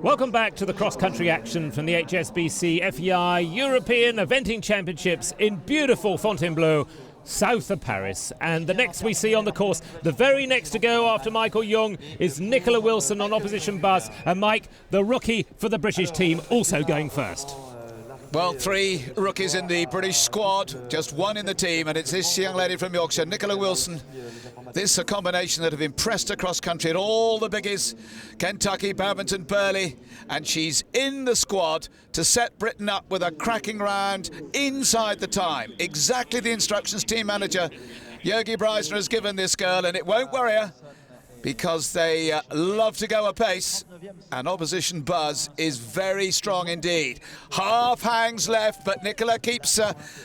Welcome back to the cross-country action from the HSBC FEI European Eventing Championships in beautiful Fontainebleau, south of Paris. And the next we see on the course, the very next to go after Michael Jung, is Nicola Wilson on opposition buzz. And Mike, the rookie for the British team, also going first. Well, 3 rookies in the British squad, just 1 in the team, and it's this young lady from Yorkshire, Nicola Wilson. This is a combination that have impressed across country at all the biggies, Kentucky, Badminton, Burley, and she's in the squad to set Britain up with a cracking round inside the time. Exactly the instructions team manager Yogi Breisner has given this girl, and it won't worry her, because they love to go apace, and opposition buzz is very strong indeed. Half hangs left, but Nicola keeps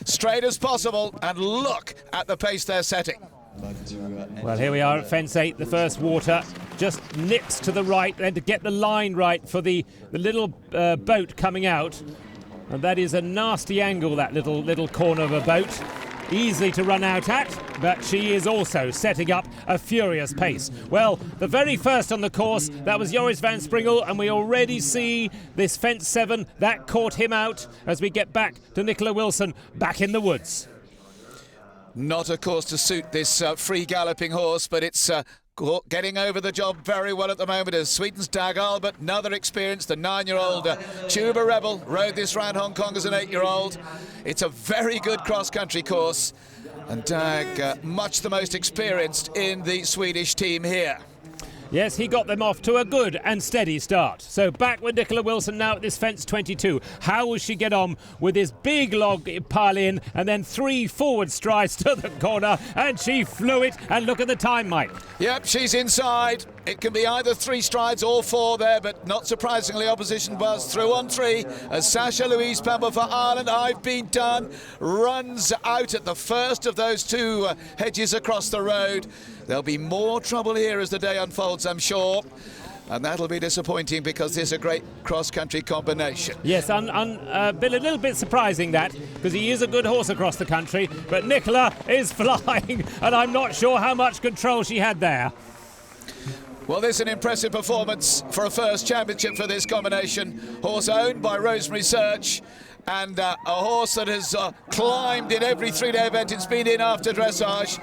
straight as possible, and look at the pace they're setting. Well, here we are at fence 8, the first water, just nips to the right, then to get the line right for the little boat coming out, and that is a nasty angle, that little corner of a boat. Easily to run out at, but she is also setting up a furious pace. Well, the very first on the course, that was Joris van Springel, and we already see this fence 7, that caught him out as we get back to Nicola Wilson back in the woods. Not a course to suit this free galloping horse, but it's getting over the job very well at the moment as Sweden's Dag Albert, another experienced, the 9-year-old Tuba Rebel, rode this round Hong Kong as an 8-year-old. It's a very good cross-country course, and Dag much the most experienced in the Swedish team here. Yes, he got them off to a good and steady start. So back with Nicola Wilson now at this fence 22. How will she get on with this big log pile in and then 3 forward strides to the corner, and she flew it, and look at the time, Mike. Yep, she's inside. It can be either 3 strides or 4 there, but not surprisingly opposition buzz through on 3 as Sasha Louise Pember for Ireland, I've been done, runs out at the first of those 2 hedges across the road. There'll be more trouble here as the day unfolds, I'm sure. And that'll be disappointing because this is a great cross-country combination. Yes, been a little bit surprising that, because he is a good horse across the country, but Nicola is flying, and I'm not sure how much control she had there. Well, this is an impressive performance for a first championship for this combination. Horse owned by Rosemary Search, and a horse that has climbed in every 3-day event it's been in after dressage.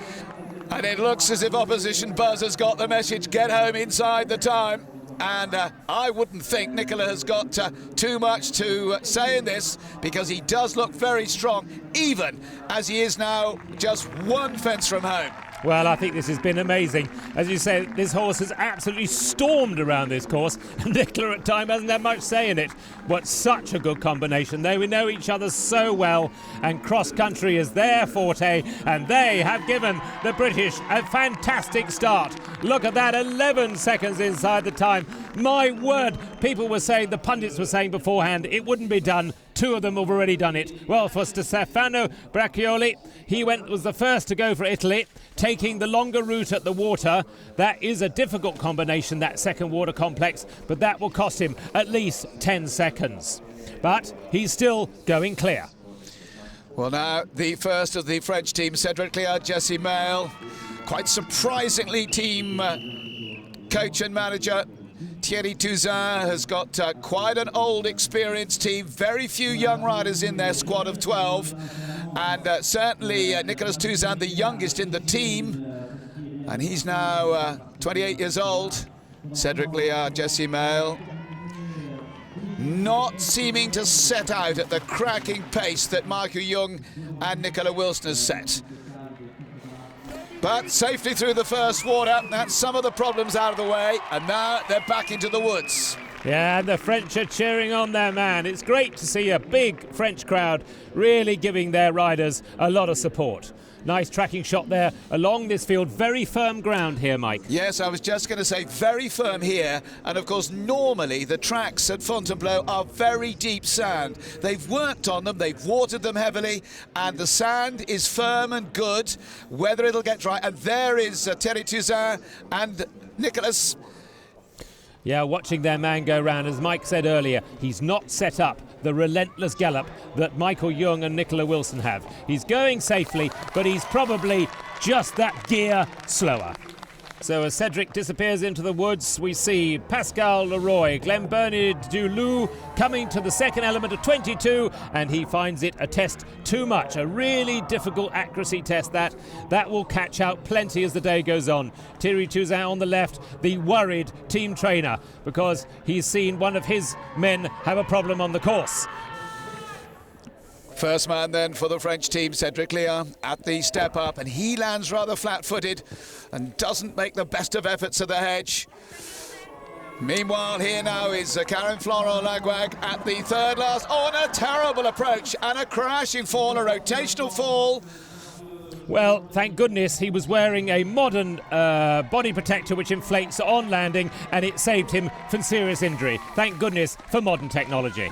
And it looks as if opposition buzz has got the message, get home inside the time. And I wouldn't think Nicola has got too much to say in this, because he does look very strong, even as he is now just 1 fence from home. Well, I think this has been amazing. As you say, this horse has absolutely stormed around this course, and Nicola at time hasn't had much say in it. But such a good combination. They know each other so well, and cross-country is their forte, and they have given the British a fantastic start. Look at that, 11 seconds inside the time. My word, people were saying, the pundits were saying beforehand, it wouldn't be done. 2 of them have already done it. Well, for Stefano Braccioli, he was the first to go for Italy, taking the longer route at the water. That is a difficult combination, that second water complex, but that will cost him at least 10 seconds. But he's still going clear. Well, now, the first of the French team, Cedric Cléard, Jesse Mail, quite surprisingly team coach and manager Thierry Touzin has got quite an old, experienced team. Very few young riders in their squad of 12. And certainly Nicolas Touzin, the youngest in the team. And he's now 28 years old. Cedric Cléard, Jesse Mail, not seeming to set out at the cracking pace that Michael Jung and Nicola Wilson has set. But safely through the first water, that's some of the problems out of the way, and now they're back into the woods. Yeah, the French are cheering on their man. It's great to see a big French crowd really giving their riders a lot of support. Nice tracking shot there along this field. Very firm ground here, Mike. Yes, I was just going to say very firm here. And of course, normally the tracks at Fontainebleau are very deep sand. They've worked on them, they've watered them heavily, and the sand is firm and good. Whether it'll get dry. And there is Thierry Touzin and Nicolas. Yeah, watching their man go round, as Mike said earlier, he's not set up the relentless gallop that Michael Jung and Nicola Wilson have. He's going safely, but he's probably just that gear slower. So as Cedric disappears into the woods, we see Pascal Leroy, Glenbernard Dulou coming to the second element of 22, and he finds it a test too much. A really difficult accuracy test that will catch out plenty as the day goes on. Thierry Touzin on the left, the worried team trainer, because he's seen one of his men have a problem on the course. First man then for the French team, Cedric Léa, at the step up, and he lands rather flat-footed and doesn't make the best of efforts at the hedge. Meanwhile, here now is Karen Florent-Lagouag at the third last. Oh, and a terrible approach and a crashing fall, a rotational fall. Well, thank goodness he was wearing a modern body protector which inflates on landing, and it saved him from serious injury. Thank goodness for modern technology.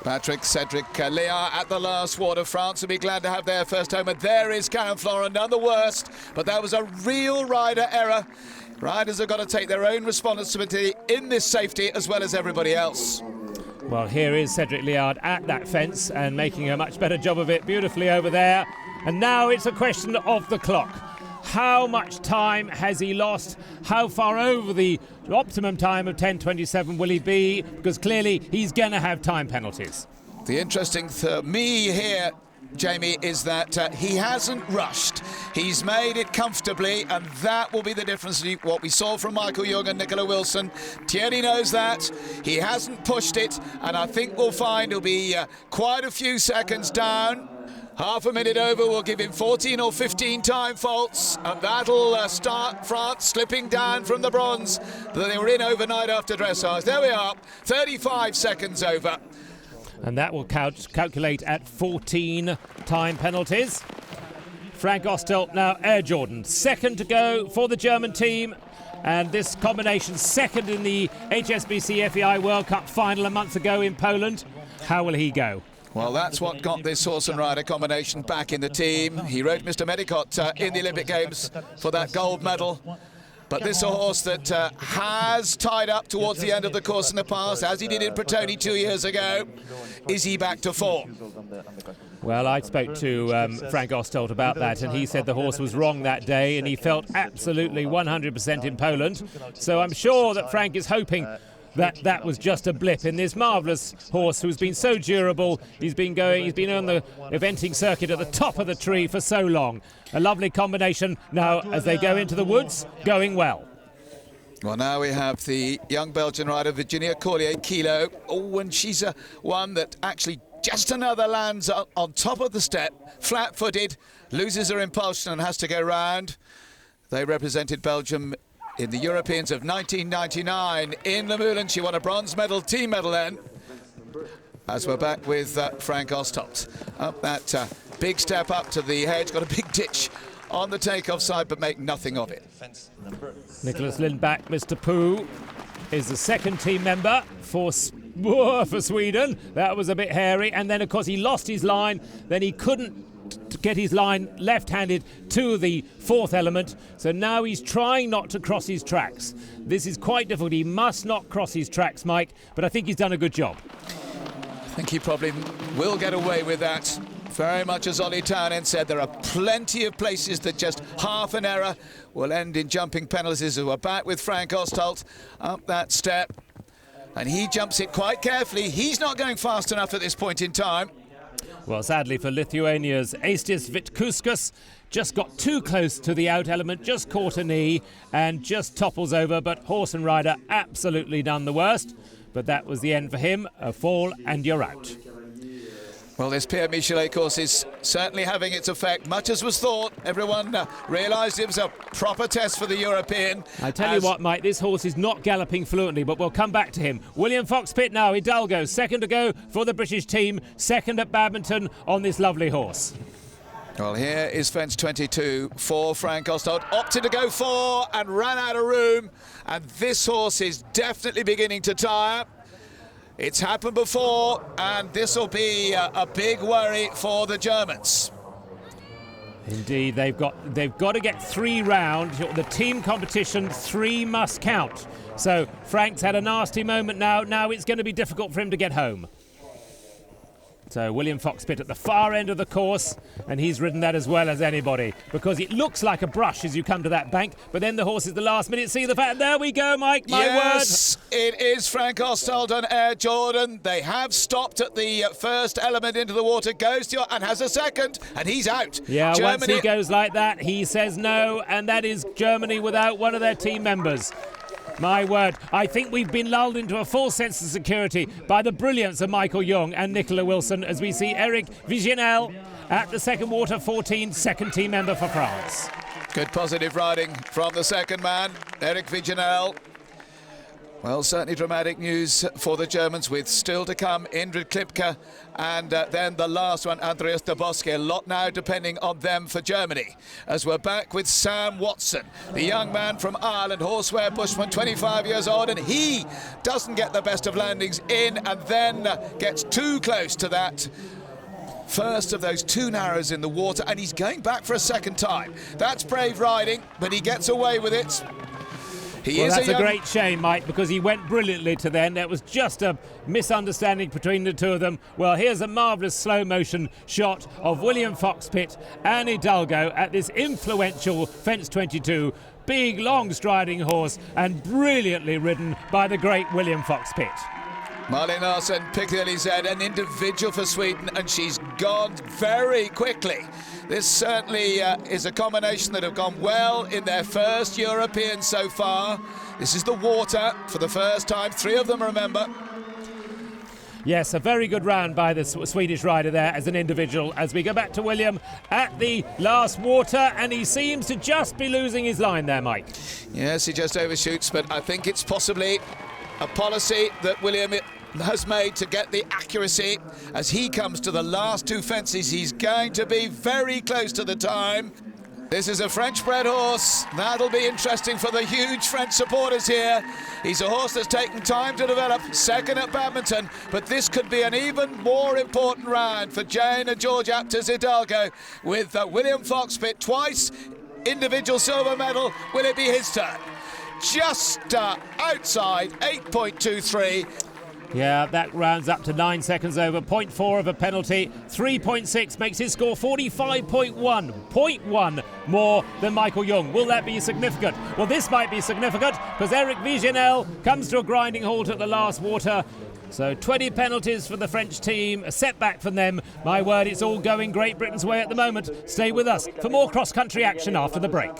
Cedric Léa at the last ward of France will be glad to have their first home, and there is Karen Florent, none the worst, but that was a real rider error. Riders have got to take their own responsibility in this safety as well as everybody else. Well, here is Cedric Léa at that fence and making a much better job of it, beautifully over there. And now it's a question of the clock. How much time has he lost? How far over the optimum time of 10:27 will he be? Because clearly he's going to have time penalties. The interesting for me here, Jamie, is that he hasn't rushed. He's made it comfortably, and that will be the difference. What we saw from Michael Jung and Nicola Wilson. Thierry knows that. He hasn't pushed it, and I think we'll find he'll be quite a few seconds down. Half a minute over will give him 14 or 15 time faults, and that'll start France slipping down from the bronze that they were in overnight after dressage. There we are, 35 seconds over. And that will calculate at 14 time penalties. Frank Ostelt now Air Jordan. Second to go for the German team. And this combination second in the HSBC FEI World Cup final a month ago in Poland. How will he go? Well, that's what got this horse and rider combination back in the team. He rode Mr. Medicott in the Olympic Games for that gold medal. But this is a horse that has tied up towards the end of the course in the past, as he did in Pretoni 2 years ago. Is he back to form? Well, I spoke to Frank Ostelt about that, and he said the horse was wrong that day, and he felt absolutely 100% in Poland. So I'm sure that Frank is hoping that was just a blip in this marvellous horse who's been so durable. He's been on the eventing circuit at the top of the tree for so long. A lovely combination now as they go into the woods, going well. Well, now we have the young Belgian rider, Virginia Collier, Kilo. Oh, and she's one that actually just another lands on top of the step, flat-footed, loses her impulsion and has to go round. They represented Belgium in the Europeans of 1999 in Le Moulin. She won a bronze medal, team medal then. As we're back with Frank Ostelt. Up that big step up to the hedge, got a big ditch on the takeoff side, but make nothing of it. Nicholas Lindback, Mr. Pooh, is the second team member for Sweden. That was a bit hairy, and then of course he lost his line, then he couldn't get his line left-handed to the fourth element, so now he's trying not to cross his tracks. This is quite difficult. He must not cross his tracks, Mike, but I think he's done a good job. I think he probably will get away with that. Very much as Ollie Townend said, there are plenty of places that just half an error will end in jumping penalties. We're back with Frank Ostelt up that step, and he jumps it quite carefully. He's not going fast enough at this point in time. Well, sadly for Lithuania's Aistis Vitkuskas, just got too close to the out element, just caught a knee and just topples over, but horse and rider absolutely done the worst. But that was the end for him, a fall and you're out. Well, this Pierre Michelet course is certainly having its effect. Much as was thought, everyone realised it was a proper test for the European. I tell you what, Mike, this horse is not galloping fluently, but we'll come back to him. William Fox Pitt now, Hidalgo, second to go for the British team, second at Badminton on this lovely horse. Well, here is fence 22 for Frank Ostelt. Opted to go 4 and ran out of room. And this horse is definitely beginning to tire. It's happened before, and this will be a big worry for the Germans. Indeed, they've got to get 3 rounds. The team competition, 3 must count. So Frank's had a nasty moment now. Now it's going to be difficult for him to get home. So William Foxpitt at the far end of the course, and he's ridden that as well as anybody, because it looks like a brush as you come to that bank, but then the horse is the last minute. See the fact, there we go, Mike, my yes, word. It is Frank Ostald and Air Jordan. They have stopped at the first element into the water, goes to and has a second, and he's out. Yeah, Germany. Once he goes like that, he says no, and that is Germany without one of their team members. My word, I think we've been lulled into a false sense of security by the brilliance of Michael Young and Nicola Wilson as we see Eric Viginel at the second water 14, second team member for France. Good positive riding from the second man, Eric Viginel. Well, certainly dramatic news for the Germans, with still to come Indrid Klipke and then the last one, Andreas de Bosque. A lot now depending on them for Germany. As we're back with Sam Watson, the young man from Ireland, horseware bushman, 25 years old, and he doesn't get the best of landings in and then gets too close to that first of those two narrows in the water, and he's going back for a second time. That's brave riding, but he gets away with it. That's a great shame, Mike, because he went brilliantly to then. There was just a misunderstanding between the two of them. Well, here's a marvellous slow-motion shot of William Foxpitt and Hidalgo at this influential Fence 22. Big, long-striding horse and brilliantly ridden by the great William Foxpitt. Malin Larsson Piccadilly said an individual for Sweden, and she's gone very quickly. This certainly is a combination that have gone well in their first European so far. This is the water for the first time, three of them, remember. Yes, a very good round by the Swedish rider there as an individual. As we go back to William at the last water, and he seems to just be losing his line there, Mike. Yes, he just overshoots, but I think it's possibly a policy that William has made to get the accuracy. As he comes to the last two fences, he's going to be very close to the time. This is a French-bred horse. That'll be interesting for the huge French supporters here. He's a horse that's taken time to develop, second at Badminton, but this could be an even more important round for Jane and George Apter's Hidalgo, with William Foxpitt twice individual silver medal. Will it be his turn? Just outside 8.23. Yeah, that rounds up to 9 seconds over, 0.4 of a penalty, 3.6 makes his score 45.1, 0.1 more than Michael Young. Will that be significant? Well, this might be significant because Eric Viginel comes to a grinding halt at the last water. So 20 penalties for the French team, a setback from them. My word, it's all going Great Britain's way at the moment. Stay with us for more cross-country action after the break.